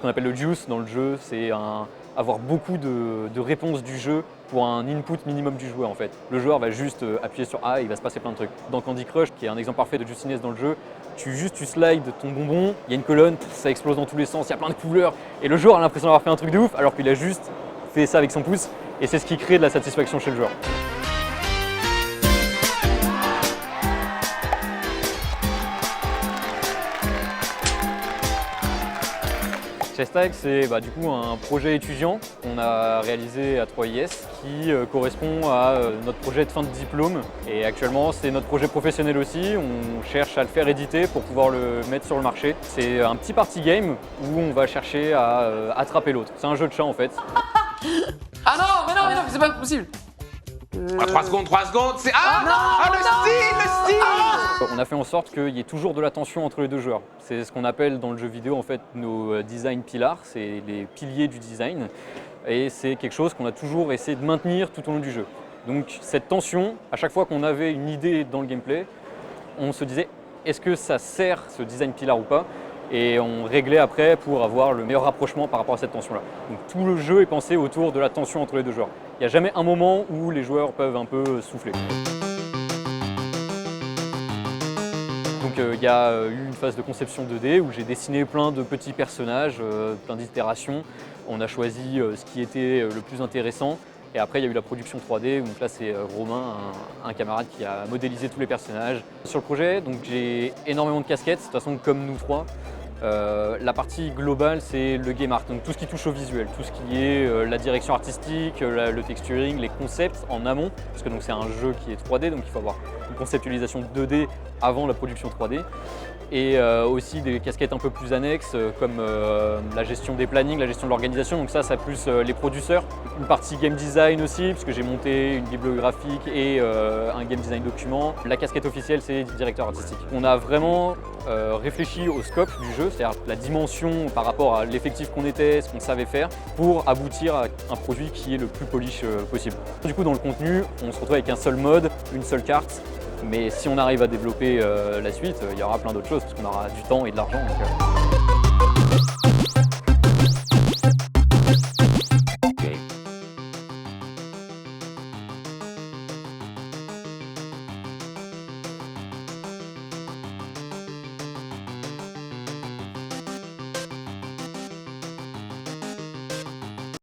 qu'on appelle le juice dans le jeu, c'est avoir beaucoup de réponses du jeu pour un input minimum du joueur en fait. Le joueur va juste appuyer sur A et il va se passer plein de trucs. Dans Candy Crush, qui est un exemple parfait de juiciness dans le jeu, tu slides ton bonbon, il y a une colonne, ça explose dans tous les sens, il y a plein de couleurs et le joueur a l'impression d'avoir fait un truc de ouf alors qu'il a juste fait ça avec son pouce et c'est ce qui crée de la satisfaction chez le joueur. Chess-Tag, c'est du coup un projet étudiant qu'on a réalisé à 3IS qui correspond à notre projet de fin de diplôme. Et actuellement, c'est notre projet professionnel aussi. On cherche à le faire éditer pour pouvoir le mettre sur le marché. C'est un petit party game où on va chercher à attraper l'autre. C'est un jeu de chat en fait. Ah non, mais non, c'est pas possible. 3 secondes, c'est... le style On a fait en sorte qu'il y ait toujours de la tension entre les deux joueurs. C'est ce qu'on appelle dans le jeu vidéo en fait nos design pillars, c'est les piliers du design. Et c'est quelque chose qu'on a toujours essayé de maintenir tout au long du jeu. Donc cette tension, à chaque fois qu'on avait une idée dans le gameplay, on se disait est-ce que ça sert ce design pillar ou pas? Et on réglait après pour avoir le meilleur rapprochement par rapport à cette tension-là. Donc tout le jeu est pensé autour de la tension entre les deux joueurs. Il n'y a jamais un moment où les joueurs peuvent un peu souffler. Donc il y a eu une phase de conception 2D où j'ai dessiné plein de petits personnages, plein d'itérations. On a choisi ce qui était le plus intéressant. Et après, il y a eu la production 3D, donc là, c'est Romain, un camarade qui a modélisé tous les personnages. Sur le projet, donc j'ai énormément de casquettes, de toute façon, comme nous trois. La partie globale, c'est le game art, donc tout ce qui touche au visuel, tout ce qui est la direction artistique, le texturing, les concepts en amont, parce que c'est un jeu qui est 3D, donc il faut avoir une conceptualisation 2D avant la production 3D. Et aussi des casquettes un peu plus annexes comme la gestion des plannings, la gestion de l'organisation, donc ça plus les producteurs. Une partie game design aussi, puisque j'ai monté une bibliographique et un game design document. La casquette officielle, c'est directeur artistique. On a vraiment réfléchi au scope du jeu, c'est-à-dire la dimension par rapport à l'effectif qu'on était, ce qu'on savait faire, pour aboutir à un produit qui est le plus polish possible. Du coup, dans le contenu, on se retrouve avec un seul mode, une seule carte. Mais si on arrive à développer la suite, il y aura plein d'autres choses parce qu'on aura du temps et de l'argent.